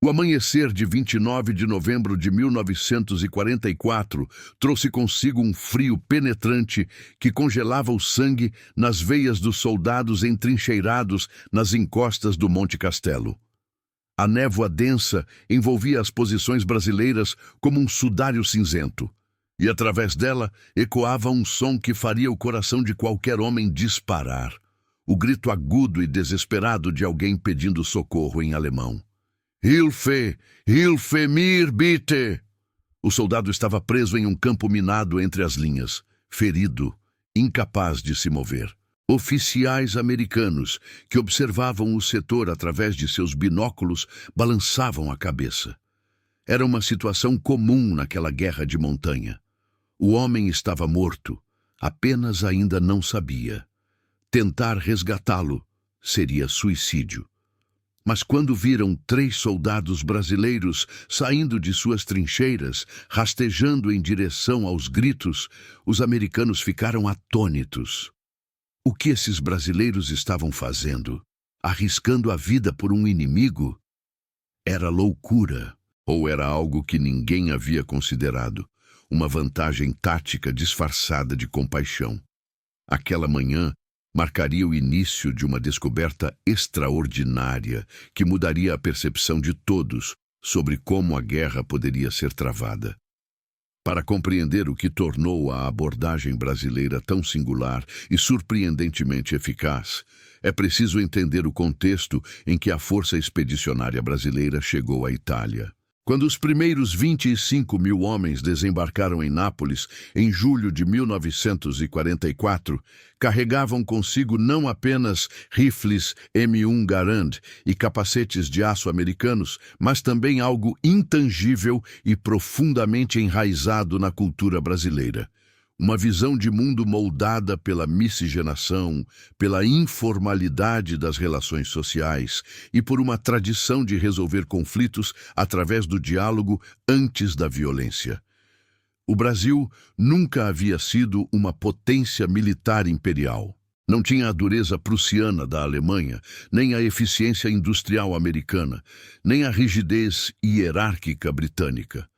O amanhecer de 29 de novembro de 1944 trouxe consigo um frio penetrante que congelava o sangue nas veias dos soldados entrincheirados nas encostas do Monte Castelo. A névoa densa envolvia as posições brasileiras como um sudário cinzento, e através dela ecoava um som que faria o coração de qualquer homem disparar, o grito agudo e desesperado de alguém pedindo socorro em alemão. Hilfe! Hilfe mir, bitte! O soldado estava preso em um campo minado entre as linhas, ferido, incapaz de se mover. Oficiais americanos que observavam o setor através de seus binóculos balançavam a cabeça. Era uma situação comum naquela guerra de montanha. O homem estava morto, apenas ainda não sabia. Tentar resgatá-lo seria suicídio. Mas quando viram 3 soldados brasileiros saindo de suas trincheiras, rastejando em direção aos gritos, os americanos ficaram atônitos. O que esses brasileiros estavam fazendo? Arriscando a vida por um inimigo? Era loucura, ou era algo que ninguém havia considerado, uma vantagem tática disfarçada de compaixão. Aquela manhã marcaria o início de uma descoberta extraordinária que mudaria a percepção de todos sobre como a guerra poderia ser travada. Para compreender o que tornou a abordagem brasileira tão singular e surpreendentemente eficaz, é preciso entender o contexto em que a Força Expedicionária Brasileira chegou à Itália. Quando os primeiros 25 mil homens desembarcaram em Nápoles, em julho de 1944, carregavam consigo não apenas rifles M1 Garand e capacetes de aço americanos, mas também algo intangível e profundamente enraizado na cultura brasileira. Uma visão de mundo moldada pela miscigenação, pela informalidade das relações sociais e por uma tradição de resolver conflitos através do diálogo antes da violência. O Brasil nunca havia sido uma potência militar imperial. Não tinha a dureza prussiana da Alemanha, nem a eficiência industrial americana, nem a rigidez hierárquica britânica.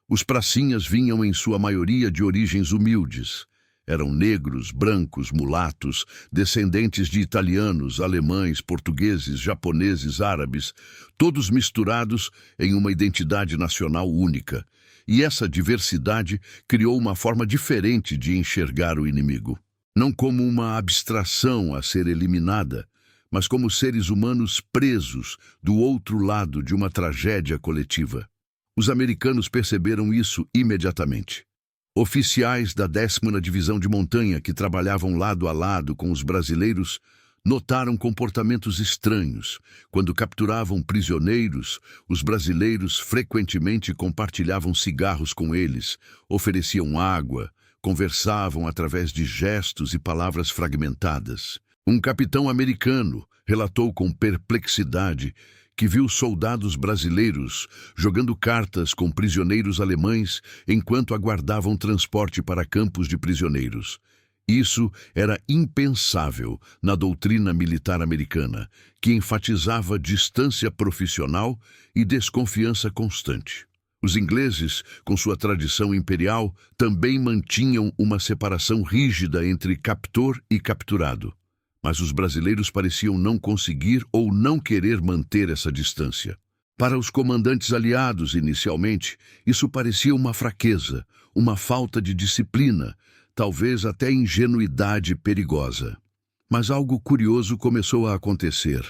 Os pracinhas vinham em sua maioria de origens humildes. Eram negros, brancos, mulatos, descendentes de italianos, alemães, portugueses, japoneses, árabes, todos misturados em uma identidade nacional única. E essa diversidade criou uma forma diferente de enxergar o inimigo. Não como uma abstração a ser eliminada, mas como seres humanos presos do outro lado de uma tragédia coletiva. Os americanos perceberam isso imediatamente. Oficiais da 10ª Divisão de Montanha, que trabalhavam lado a lado com os brasileiros, notaram comportamentos estranhos. Quando capturavam prisioneiros, os brasileiros frequentemente compartilhavam cigarros com eles, ofereciam água, conversavam através de gestos e palavras fragmentadas. Um capitão americano relatou com perplexidade que viu soldados brasileiros jogando cartas com prisioneiros alemães enquanto aguardavam transporte para campos de prisioneiros. Isso era impensável na doutrina militar americana, que enfatizava distância profissional e desconfiança constante. Os ingleses, com sua tradição imperial, também mantinham uma separação rígida entre captor e capturado. Mas os brasileiros pareciam não conseguir ou não querer manter essa distância. Para os comandantes aliados, inicialmente, isso parecia uma fraqueza, uma falta de disciplina, talvez até ingenuidade perigosa. Mas algo curioso começou a acontecer.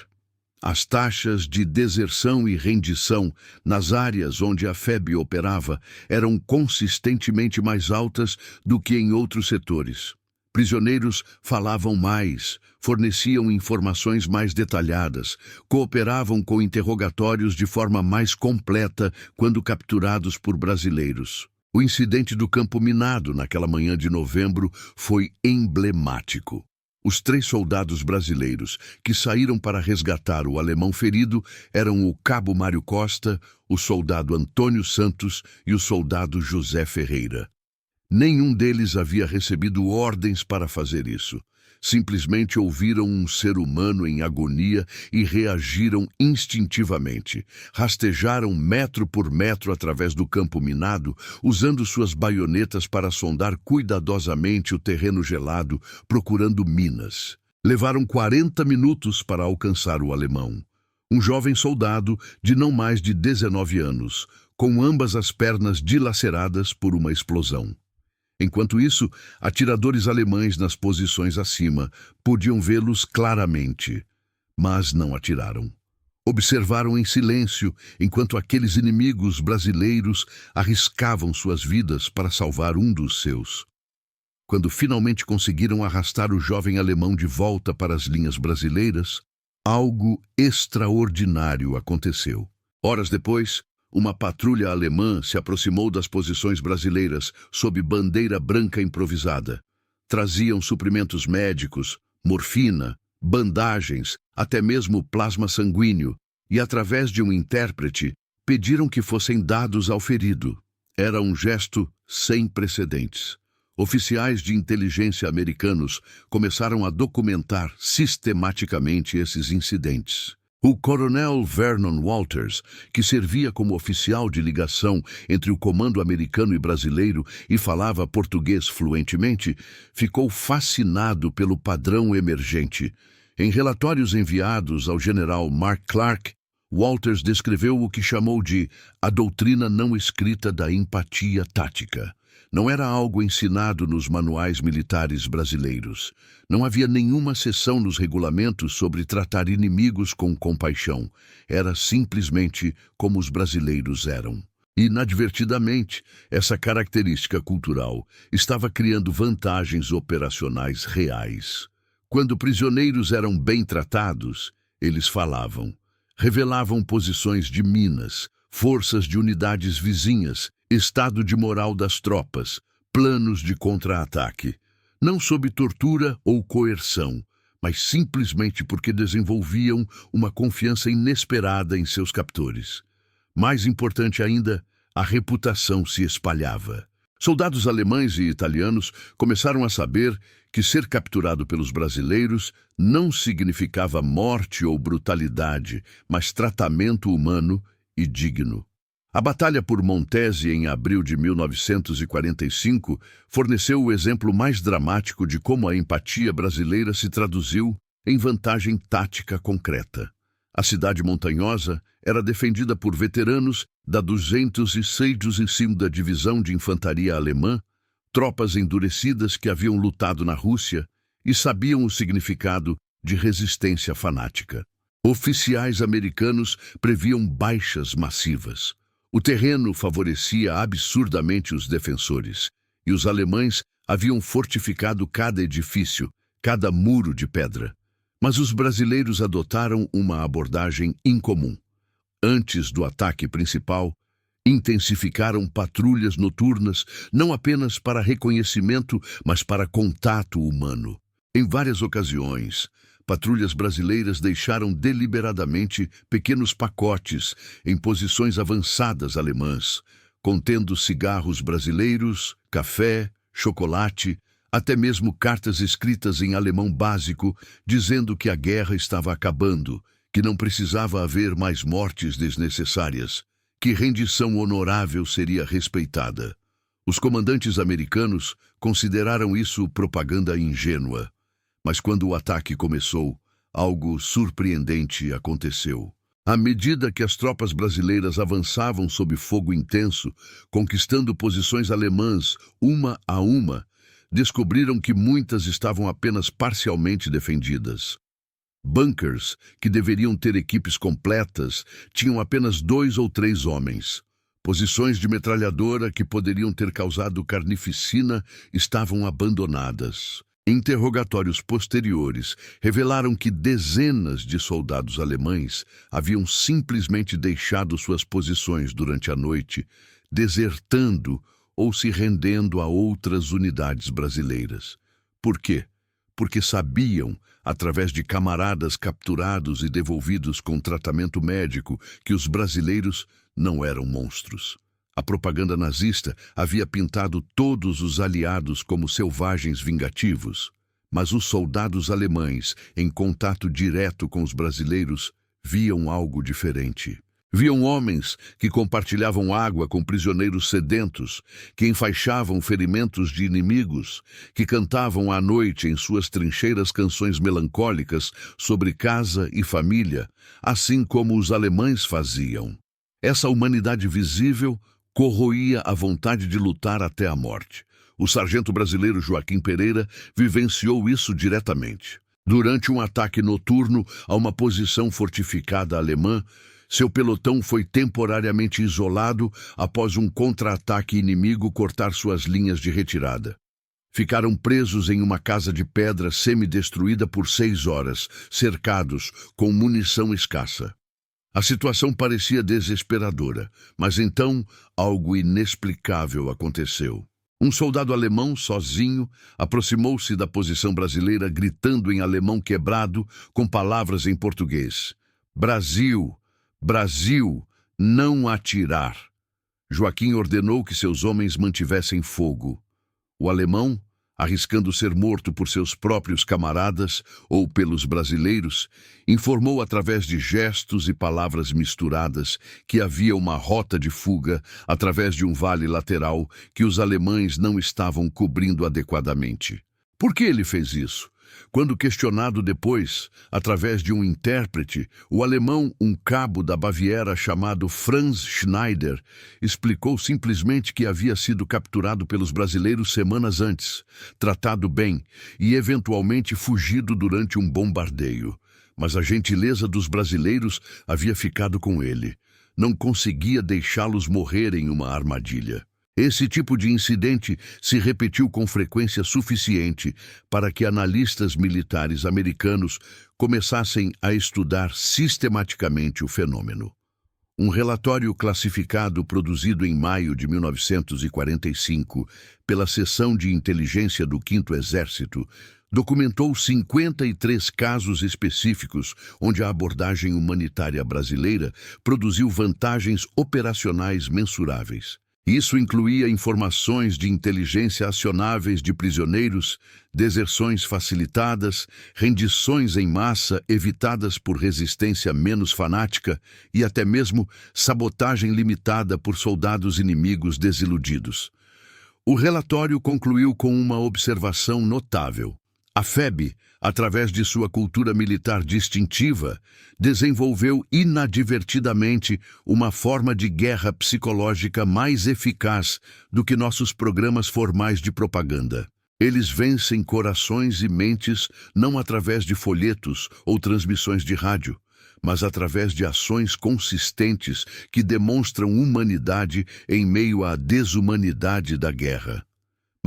As taxas de deserção e rendição nas áreas onde a FEB operava eram consistentemente mais altas do que em outros setores. Prisioneiros falavam mais, forneciam informações mais detalhadas, cooperavam com interrogatórios de forma mais completa quando capturados por brasileiros. O incidente do campo minado naquela manhã de novembro foi emblemático. Os 3 soldados brasileiros que saíram para resgatar o alemão ferido eram o cabo Mário Costa, o soldado Antônio Santos e o soldado José Ferreira. Nenhum deles havia recebido ordens para fazer isso. Simplesmente ouviram um ser humano em agonia e reagiram instintivamente. Rastejaram metro por metro através do campo minado, usando suas baionetas para sondar cuidadosamente o terreno gelado, procurando minas. Levaram 40 minutos para alcançar o alemão. Um jovem soldado de não mais de 19 anos, com ambas as pernas dilaceradas por uma explosão. Enquanto isso, atiradores alemães nas posições acima podiam vê-los claramente, mas não atiraram. Observaram em silêncio enquanto aqueles inimigos brasileiros arriscavam suas vidas para salvar um dos seus. Quando finalmente conseguiram arrastar o jovem alemão de volta para as linhas brasileiras, algo extraordinário aconteceu. Horas depois, uma patrulha alemã se aproximou das posições brasileiras sob bandeira branca improvisada. Traziam suprimentos médicos, morfina, bandagens, até mesmo plasma sanguíneo, e através de um intérprete, pediram que fossem dados ao ferido. Era um gesto sem precedentes. Oficiais de inteligência americanos começaram a documentar sistematicamente esses incidentes. O coronel Vernon Walters, que servia como oficial de ligação entre o comando americano e brasileiro e falava português fluentemente, ficou fascinado pelo padrão emergente. Em relatórios enviados ao general Mark Clark, Walters descreveu o que chamou de a doutrina não escrita da empatia tática. Não era algo ensinado nos manuais militares brasileiros. Não havia nenhuma seção nos regulamentos sobre tratar inimigos com compaixão. Era simplesmente como os brasileiros eram. Inadvertidamente, essa característica cultural estava criando vantagens operacionais reais. Quando prisioneiros eram bem tratados, eles falavam. Revelavam posições de minas, forças de unidades vizinhas, estado de moral das tropas, planos de contra-ataque. Não sob tortura ou coerção, mas simplesmente porque desenvolviam uma confiança inesperada em seus captores. Mais importante ainda, a reputação se espalhava. Soldados alemães e italianos começaram a saber que ser capturado pelos brasileiros não significava morte ou brutalidade, mas tratamento humano e digno. A Batalha por Montese, em abril de 1945, forneceu o exemplo mais dramático de como a empatia brasileira se traduziu em vantagem tática concreta. A cidade montanhosa era defendida por veteranos da 206ª Divisão de Infantaria Alemã, tropas endurecidas que haviam lutado na Rússia e sabiam o significado de resistência fanática. Oficiais americanos previam baixas massivas. O terreno favorecia absurdamente os defensores, e os alemães haviam fortificado cada edifício, cada muro de pedra. Mas os brasileiros adotaram uma abordagem incomum. Antes do ataque principal, intensificaram patrulhas noturnas, não apenas para reconhecimento, mas para contato humano. Em várias ocasiões, patrulhas brasileiras deixaram deliberadamente pequenos pacotes em posições avançadas alemãs, contendo cigarros brasileiros, café, chocolate, até mesmo cartas escritas em alemão básico, dizendo que a guerra estava acabando, que não precisava haver mais mortes desnecessárias, que rendição honorável seria respeitada. Os comandantes americanos consideraram isso propaganda ingênua. Mas quando o ataque começou, algo surpreendente aconteceu. À medida que as tropas brasileiras avançavam sob fogo intenso, conquistando posições alemãs uma a uma, descobriram que muitas estavam apenas parcialmente defendidas. Bunkers, que deveriam ter equipes completas, tinham apenas 2 ou 3 homens. Posições de metralhadora que poderiam ter causado carnificina estavam abandonadas. Interrogatórios posteriores revelaram que dezenas de soldados alemães haviam simplesmente deixado suas posições durante a noite, desertando ou se rendendo a outras unidades brasileiras. Por quê? Porque sabiam, através de camaradas capturados e devolvidos com tratamento médico, que os brasileiros não eram monstros. A propaganda nazista havia pintado todos os aliados como selvagens vingativos. Mas os soldados alemães, em contato direto com os brasileiros, viam algo diferente. Viam homens que compartilhavam água com prisioneiros sedentos, que enfaixavam ferimentos de inimigos, que cantavam à noite em suas trincheiras canções melancólicas sobre casa e família, assim como os alemães faziam. Essa humanidade visível corroía a vontade de lutar até a morte. O sargento brasileiro Joaquim Pereira vivenciou isso diretamente. Durante um ataque noturno a uma posição fortificada alemã, seu pelotão foi temporariamente isolado após um contra-ataque inimigo cortar suas linhas de retirada. Ficaram presos em uma casa de pedra semi-destruída por 6 horas, cercados, com munição escassa. A situação parecia desesperadora, mas então algo inexplicável aconteceu. Um soldado alemão, sozinho, aproximou-se da posição brasileira, gritando em alemão quebrado, com palavras em português: "Brasil! Brasil! Não atirar!" Joaquim ordenou que seus homens mantivessem fogo. O alemão, arriscando ser morto por seus próprios camaradas ou pelos brasileiros, informou através de gestos e palavras misturadas que havia uma rota de fuga através de um vale lateral que os alemães não estavam cobrindo adequadamente. Por que ele fez isso? Quando questionado depois, através de um intérprete, o alemão, um cabo da Baviera chamado Franz Schneider, explicou simplesmente que havia sido capturado pelos brasileiros semanas antes, tratado bem e eventualmente fugido durante um bombardeio. Mas a gentileza dos brasileiros havia ficado com ele. Não conseguia deixá-los morrer em uma armadilha. Esse tipo de incidente se repetiu com frequência suficiente para que analistas militares americanos começassem a estudar sistematicamente o fenômeno. Um relatório classificado produzido em maio de 1945 pela Seção de Inteligência do 5º Exército documentou 53 casos específicos onde a abordagem humanitária brasileira produziu vantagens operacionais mensuráveis. Isso incluía informações de inteligência acionáveis de prisioneiros, deserções facilitadas, rendições em massa evitadas por resistência menos fanática e até mesmo sabotagem limitada por soldados inimigos desiludidos. O relatório concluiu com uma observação notável. A FEB, através de sua cultura militar distintiva, desenvolveu inadvertidamente uma forma de guerra psicológica mais eficaz do que nossos programas formais de propaganda. Eles vencem corações e mentes não através de folhetos ou transmissões de rádio, mas através de ações consistentes que demonstram humanidade em meio à desumanidade da guerra.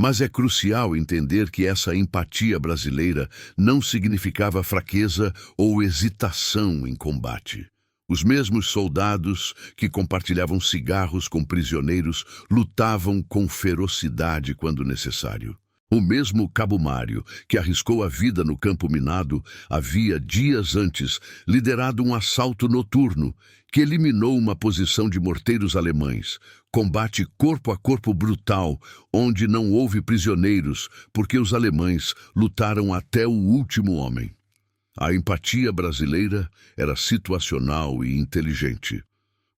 Mas é crucial entender que essa empatia brasileira não significava fraqueza ou hesitação em combate. Os mesmos soldados que compartilhavam cigarros com prisioneiros lutavam com ferocidade quando necessário. O mesmo Cabo Mário, que arriscou a vida no campo minado, havia dias antes liderado um assalto noturno que eliminou uma posição de morteiros alemães, combate corpo a corpo brutal, onde não houve prisioneiros, porque os alemães lutaram até o último homem. A empatia brasileira era situacional e inteligente.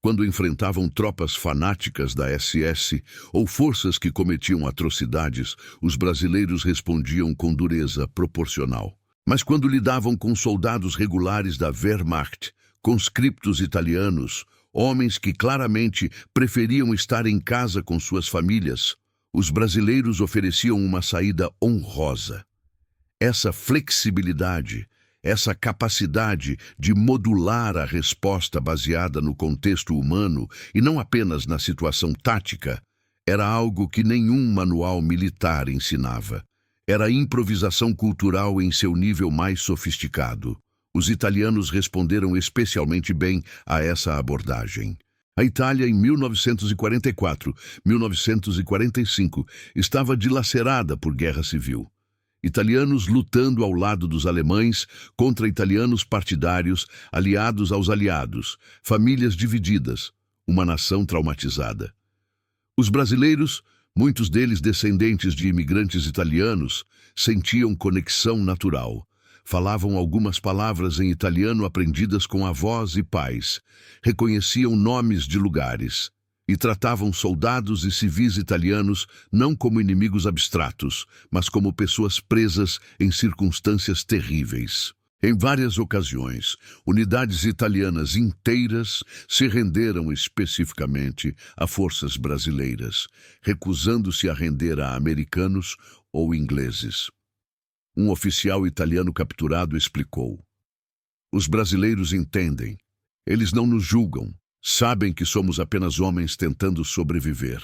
Quando enfrentavam tropas fanáticas da SS ou forças que cometiam atrocidades, os brasileiros respondiam com dureza proporcional. Mas quando lidavam com soldados regulares da Wehrmacht, conscriptos italianos, homens que claramente preferiam estar em casa com suas famílias, os brasileiros ofereciam uma saída honrosa. Essa flexibilidade, essa capacidade de modular a resposta baseada no contexto humano e não apenas na situação tática, era algo que nenhum manual militar ensinava. Era improvisação cultural em seu nível mais sofisticado. Os italianos responderam especialmente bem a essa abordagem. A Itália, em 1944, 1945, estava dilacerada por guerra civil. Italianos lutando ao lado dos alemães contra italianos partidários, aliados aos aliados, famílias divididas, uma nação traumatizada. Os brasileiros, Muitos deles descendentes de imigrantes italianos sentiam conexão natural. Falavam algumas palavras em italiano aprendidas com avós e pais, reconheciam nomes de lugares e tratavam soldados e civis italianos não como inimigos abstratos, mas como pessoas presas em circunstâncias terríveis. Em várias ocasiões, unidades italianas inteiras se renderam especificamente a forças brasileiras, recusando-se a render a americanos ou ingleses. Um oficial italiano capturado explicou: "Os brasileiros entendem. Eles não nos julgam. Sabem que somos apenas homens tentando sobreviver."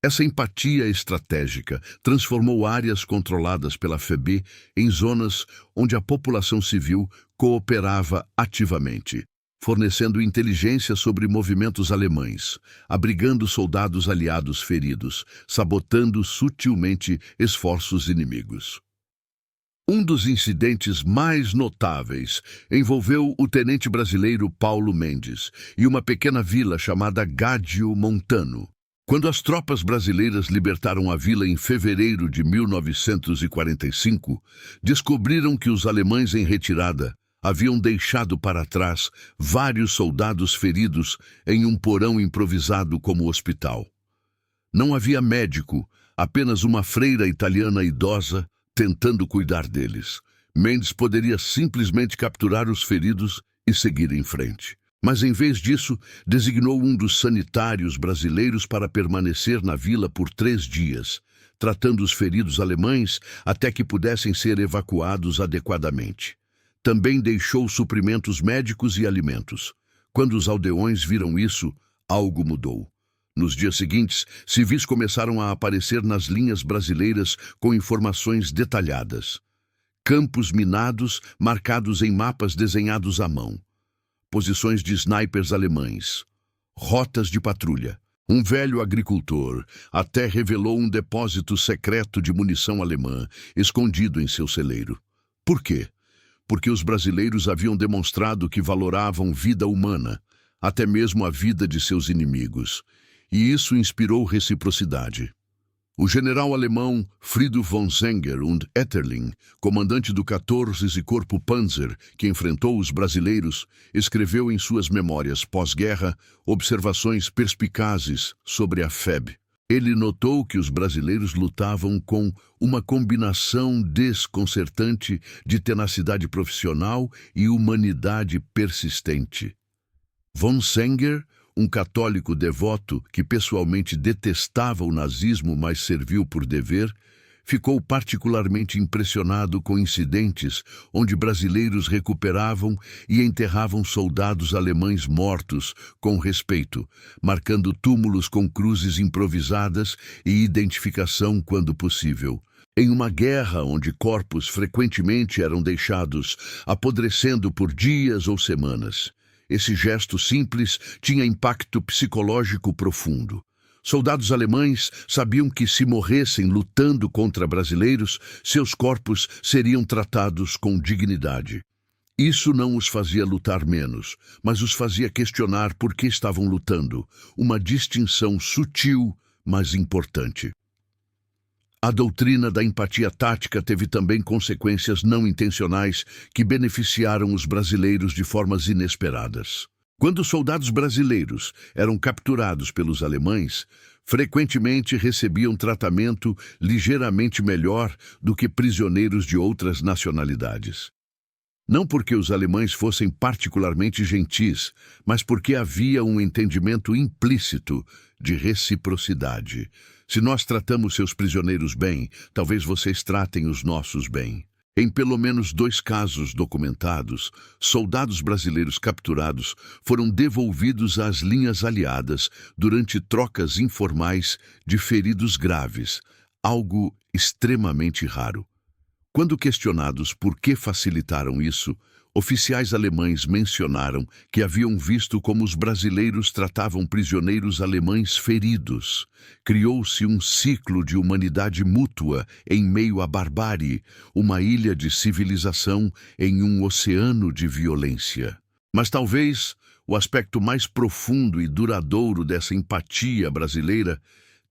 Essa empatia estratégica transformou áreas controladas pela FEB em zonas onde a população civil cooperava ativamente, fornecendo inteligência sobre movimentos alemães, abrigando soldados aliados feridos, sabotando sutilmente esforços inimigos. Um dos incidentes mais notáveis envolveu o tenente brasileiro Paulo Mendes e uma pequena vila chamada Gádio Montano. Quando as tropas brasileiras libertaram a vila em fevereiro de 1945, descobriram que os alemães em retirada haviam deixado para trás vários soldados feridos em um porão improvisado como hospital. Não havia médico, apenas uma freira italiana idosa tentando cuidar deles. Mendes poderia simplesmente capturar os feridos e seguir em frente. Mas, em vez disso, designou um dos sanitários brasileiros para permanecer na vila por 3 dias, tratando os feridos alemães até que pudessem ser evacuados adequadamente. Também deixou suprimentos médicos e alimentos. Quando os aldeões viram isso, algo mudou. Nos dias seguintes, civis começaram a aparecer nas linhas brasileiras com informações detalhadas. Campos minados, marcados em mapas desenhados à mão. Posições de snipers alemães, rotas de patrulha. Um velho agricultor até revelou um depósito secreto de munição alemã escondido em seu celeiro. Por quê? Porque os brasileiros haviam demonstrado que valoravam vida humana, até mesmo a vida de seus inimigos, e isso inspirou reciprocidade. O general alemão Friedrich von Senger und Etterling, comandante do 14º Corpo Panzer, que enfrentou os brasileiros, escreveu em suas memórias pós-guerra observações perspicazes sobre a FEB. Ele notou que os brasileiros lutavam com uma combinação desconcertante de tenacidade profissional e humanidade persistente. Von Senger, um católico devoto que pessoalmente detestava o nazismo, mas serviu por dever, ficou particularmente impressionado com incidentes onde brasileiros recuperavam e enterravam soldados alemães mortos com respeito, marcando túmulos com cruzes improvisadas e identificação quando possível. Em uma guerra onde corpos frequentemente eram deixados apodrecendo por dias ou semanas, esse gesto simples tinha impacto psicológico profundo. Soldados alemães sabiam que se morressem lutando contra brasileiros, seus corpos seriam tratados com dignidade. Isso não os fazia lutar menos, mas os fazia questionar por que estavam lutando, uma distinção sutil, mas importante. A doutrina da empatia tática teve também consequências não intencionais que beneficiaram os brasileiros de formas inesperadas. Quando soldados brasileiros eram capturados pelos alemães, frequentemente recebiam tratamento ligeiramente melhor do que prisioneiros de outras nacionalidades. Não porque os alemães fossem particularmente gentis, mas porque havia um entendimento implícito de reciprocidade. Se nós tratamos seus prisioneiros bem, talvez vocês tratem os nossos bem. Em pelo menos 2 casos documentados, soldados brasileiros capturados foram devolvidos às linhas aliadas durante trocas informais de feridos graves, algo extremamente raro. Quando questionados por que facilitaram isso, oficiais alemães mencionaram que haviam visto como os brasileiros tratavam prisioneiros alemães feridos. Criou-se um ciclo de humanidade mútua em meio à barbárie, uma ilha de civilização em um oceano de violência. Mas talvez o aspecto mais profundo e duradouro dessa empatia brasileira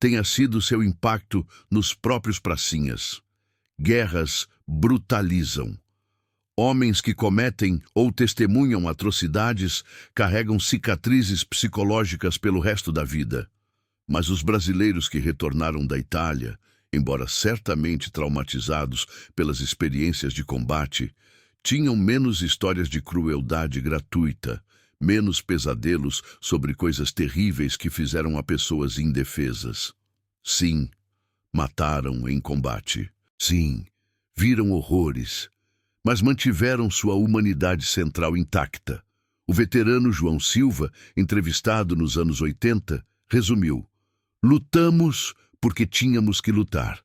tenha sido seu impacto nos próprios pracinhas. Guerras brutalizam. Homens que cometem ou testemunham atrocidades carregam cicatrizes psicológicas pelo resto da vida. Mas os brasileiros que retornaram da Itália, embora certamente traumatizados pelas experiências de combate, tinham menos histórias de crueldade gratuita, menos pesadelos sobre coisas terríveis que fizeram a pessoas indefesas. Sim, mataram em combate. Sim, viram horrores, mas mantiveram sua humanidade central intacta. O veterano João Silva, entrevistado nos anos 80, resumiu: lutamos porque tínhamos que lutar,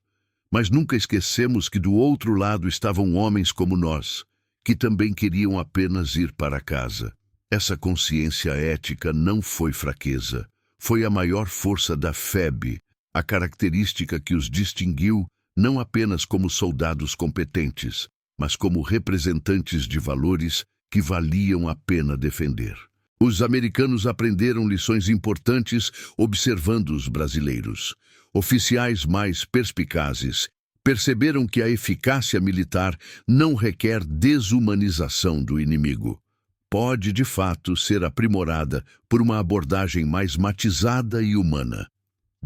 mas nunca esquecemos que do outro lado estavam homens como nós, que também queriam apenas ir para casa. Essa consciência ética não foi fraqueza, foi a maior força da FEB, a característica que os distinguiu não apenas como soldados competentes, mas como representantes de valores que valiam a pena defender. Os americanos aprenderam lições importantes observando os brasileiros. Oficiais mais perspicazes perceberam que a eficácia militar não requer desumanização do inimigo. Pode, de fato, ser aprimorada por uma abordagem mais matizada e humana.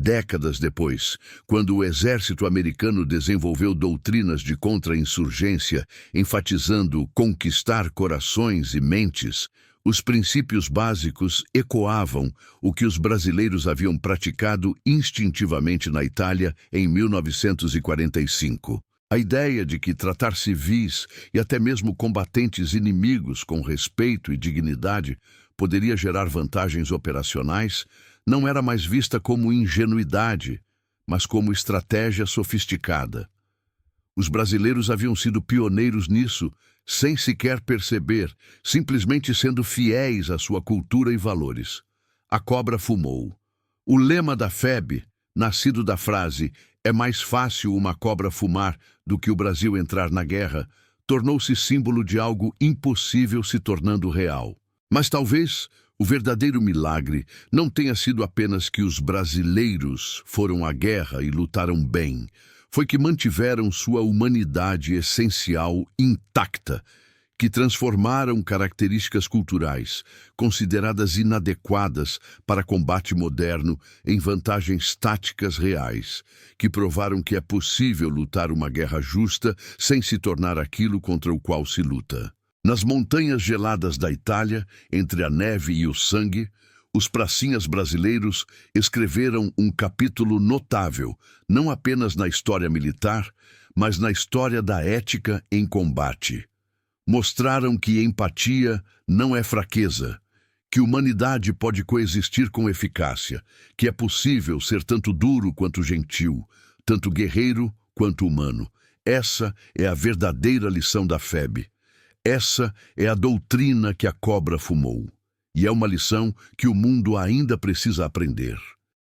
Décadas depois, quando o exército americano desenvolveu doutrinas de contra-insurgência, enfatizando conquistar corações e mentes, os princípios básicos ecoavam o que os brasileiros haviam praticado instintivamente na Itália em 1945. A ideia de que tratar civis e até mesmo combatentes inimigos com respeito e dignidade poderia gerar vantagens operacionais não era mais vista como ingenuidade, mas como estratégia sofisticada. Os brasileiros haviam sido pioneiros nisso, sem sequer perceber, simplesmente sendo fiéis à sua cultura e valores. A cobra fumou. O lema da FEB, nascido da frase "é mais fácil uma cobra fumar do que o Brasil entrar na guerra", tornou-se símbolo de algo impossível se tornando real. Mas talvez o verdadeiro milagre não tenha sido apenas que os brasileiros foram à guerra e lutaram bem. Foi que mantiveram sua humanidade essencial intacta, que transformaram características culturais, consideradas inadequadas para combate moderno, em vantagens táticas reais, que provaram que é possível lutar uma guerra justa sem se tornar aquilo contra o qual se luta. Nas montanhas geladas da Itália, entre a neve e o sangue, os pracinhas brasileiros escreveram um capítulo notável, não apenas na história militar, mas na história da ética em combate. Mostraram que empatia não é fraqueza, que humanidade pode coexistir com eficácia, que é possível ser tanto duro quanto gentil, tanto guerreiro quanto humano. Essa é a verdadeira lição da FEB. Essa é a doutrina que a cobra fumou. E é uma lição que o mundo ainda precisa aprender.